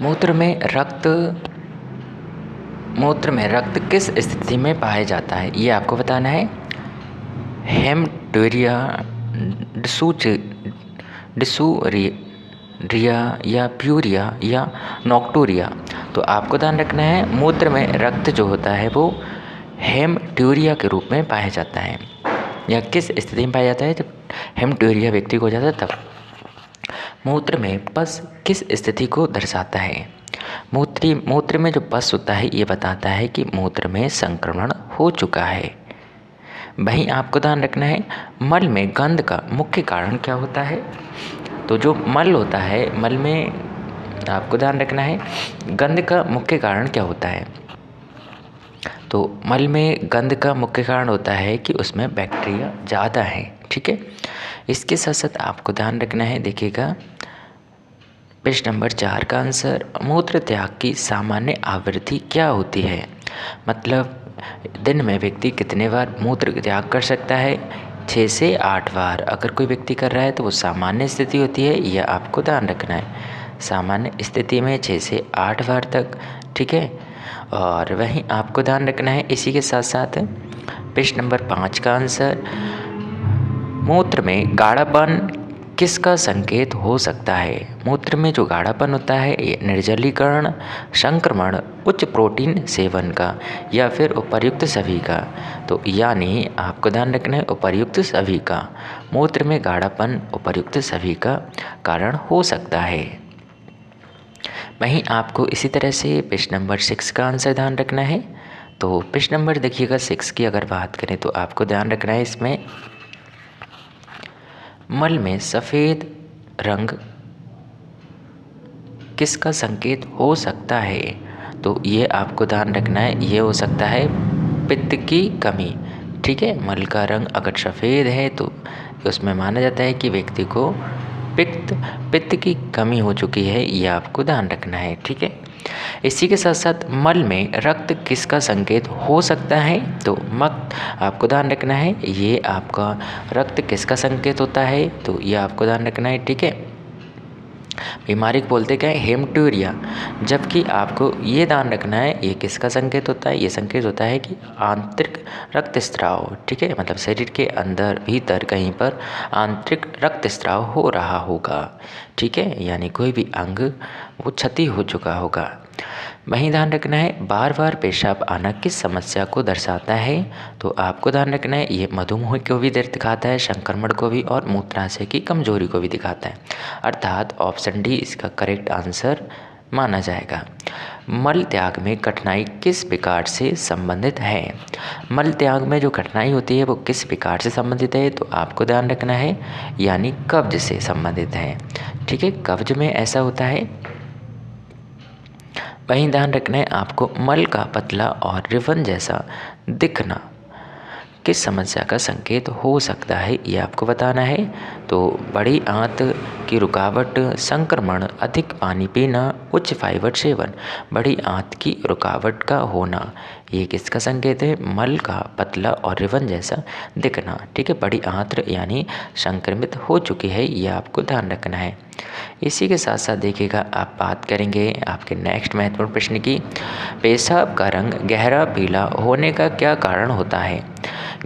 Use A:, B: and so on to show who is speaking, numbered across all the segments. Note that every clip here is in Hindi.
A: मूत्र में रक्त किस स्थिति में पाया जाता है, ये आपको बताना है। हेमटूरिया, डिसूरिया या प्यूरिया या नॉक्टूरिया। तो आपको ध्यान रखना है, मूत्र में रक्त जो होता है वो हेमटूरिया के रूप में पाया जाता है। या किस स्थिति में पाया जाता है, जब हेमटूरिया व्यक्ति को हो जाता है तब। मूत्र में पस किस स्थिति को दर्शाता है। मूत्र में जो पस होता है ये बताता है कि मूत्र में संक्रमण हो चुका है। वहीं आपको ध्यान रखना है, मल में गंध का मुख्य कारण क्या होता है। तो जो मल होता है, मल में आपको ध्यान रखना है गंध का मुख्य कारण क्या होता है। तो मल में गंध का मुख्य कारण होता है कि उसमें बैक्टीरिया ज़्यादा है। ठीक है, इसके साथ साथ आपको ध्यान रखना है, देखिएगा पेज नंबर 4 का आंसर, मूत्र त्याग की सामान्य आवृत्ति क्या होती है। मतलब दिन में व्यक्ति कितने बार मूत्र त्याग कर सकता है, 6 से 8 बार। अगर कोई व्यक्ति कर रहा है तो वो सामान्य स्थिति होती है, यह आपको ध्यान रखना है। सामान्य स्थिति में 6 से 8 बार तक। ठीक है, और वहीं आपको ध्यान रखना है इसी के साथ साथ पेज नंबर 5 का आंसर, मूत्र में गाढ़ापन किसका संकेत हो सकता है। मूत्र में जो गाढ़ापन होता है ये निर्जलीकरण, संक्रमण, उच्च प्रोटीन सेवन का या फिर उपर्युक्त सभी का। तो यानी आपको ध्यान रखना है उपर्युक्त सभी का। मूत्र में गाढ़ापन उपर्युक्त सभी का कारण हो सकता है। वहीं आपको इसी तरह से पेज नंबर 6 का आंसर ध्यान रखना है। तो पेज नंबर देखिएगा 6 की अगर बात करें तो आपको ध्यान रखना है इसमें मल में सफ़ेद रंग किसका संकेत हो सकता है। तो ये आपको ध्यान रखना है, ये हो सकता है पित्त की कमी। ठीक है, मल का रंग अगर सफ़ेद है तो उसमें माना जाता है कि व्यक्ति को पित्त की कमी हो चुकी है, ये आपको ध्यान रखना है। ठीक है, इसी के साथ साथ मल में रक्त किसका संकेत हो सकता है। तो आपको ध्यान रखना है ये आपका रक्त किसका संकेत होता है, तो ये आपको ध्यान रखना है। ठीक है, बीमारी को बोलते क्या है, हेमटूरिया। जबकि आपको ये ध्यान रखना है ये किसका संकेत होता है, ये संकेत होता है कि आंतरिक रक्तस्राव। ठीक है, मतलब शरीर के अंदर भीतर कहीं पर आंतरिक रक्तस्राव हो रहा होगा। ठीक है, यानी कोई भी अंग वो क्षति हो चुका होगा। वहीं ध्यान रखना है बार बार पेशाब आना किस समस्या को दर्शाता है। तो आपको ध्यान रखना है ये मधुमेह को भी दिखाता है, संक्रमण को भी, और मूत्राशय की कमजोरी को भी दिखाता है। अर्थात ऑप्शन डी इसका करेक्ट आंसर माना जाएगा। मल त्याग में कठिनाई किस विकार से संबंधित है। मल त्याग में जो कठिनाई होती है वो किस विकार से संबंधित है। तो आपको ध्यान रखना है यानी कब्ज से संबंधित है। ठीक है, कब्ज में ऐसा होता है। वहीं ध्यान रखना है आपको मल का पतला और रिबन जैसा दिखना किस समस्या का संकेत हो सकता है, ये आपको बताना है। तो बड़ी आंत की रुकावट, संक्रमण, अधिक पानी पीना, उच्च फाइबर सेवन, बड़ी आंत की रुकावट का होना, ये किसका संकेत है, मल का पतला और रिबन जैसा दिखना। ठीक है, बड़ी आंत यानी संक्रमित हो चुकी है, ये आपको ध्यान रखना है। इसी के साथ साथ देखिएगा आप बात करेंगे आपके नेक्स्ट महत्वपूर्ण प्रश्न की, पेशाब का रंग गहरा पीला होने का क्या कारण होता है।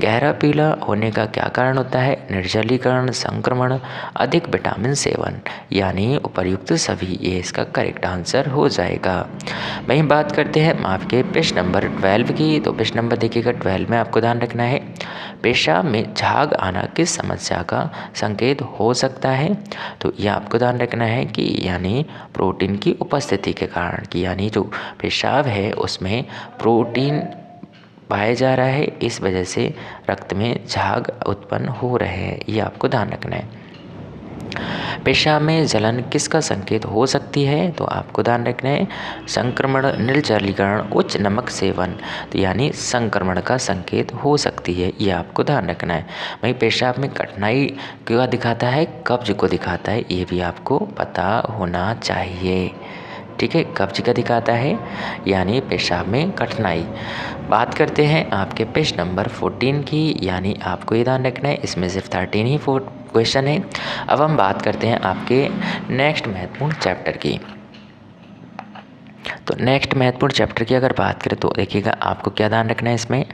A: गहरा पीला होने का क्या कारण होता है, निर्जलीकरण, संक्रमण, अधिक विटामिन सेवन, यानी उपर्युक्त सभी, ये इसका करेक्ट आंसर हो जाएगा। वहीं बात करते हैं आपके पेज नंबर 12 की। तो पेज नंबर देखिएगा 12 में आपको ध्यान रखना है पेशाब में झाग आना किस समस्या का संकेत हो सकता है। तो यह आपको ध्यान रखना है कि यानी प्रोटीन की उपस्थिति के कारण, कि यानी जो पेशाब है उसमें प्रोटीन पाया जा रहा है, इस वजह से रक्त में झाग उत्पन्न हो रहे हैं, ये आपको ध्यान रखना है। पेशाब में जलन किसका संकेत हो सकती है। तो आपको ध्यान रखना है संक्रमण, निर्जलीकरण, उच्च नमक सेवन, तो यानी संक्रमण का संकेत हो सकती है, ये आपको ध्यान रखना है। वहीं पेशाब में कठिनाई क्या दिखाता है, कब्ज को दिखाता है, ये भी आपको पता होना चाहिए। ठीक है, कब्ज का दिखाता है यानी पेशाब में कठिनाई। बात करते हैं आपके पेज नंबर 14 की, यानी आपको ये ध्यान रखना है इसमें सिर्फ 13 ही क्वेश्चन है। अब हम बात करते हैं आपके नेक्स्ट महत्वपूर्ण चैप्टर की। तो नेक्स्ट महत्वपूर्ण चैप्टर की अगर बात करें तो देखिएगा आपको क्या ध्यान रखना है इसमें,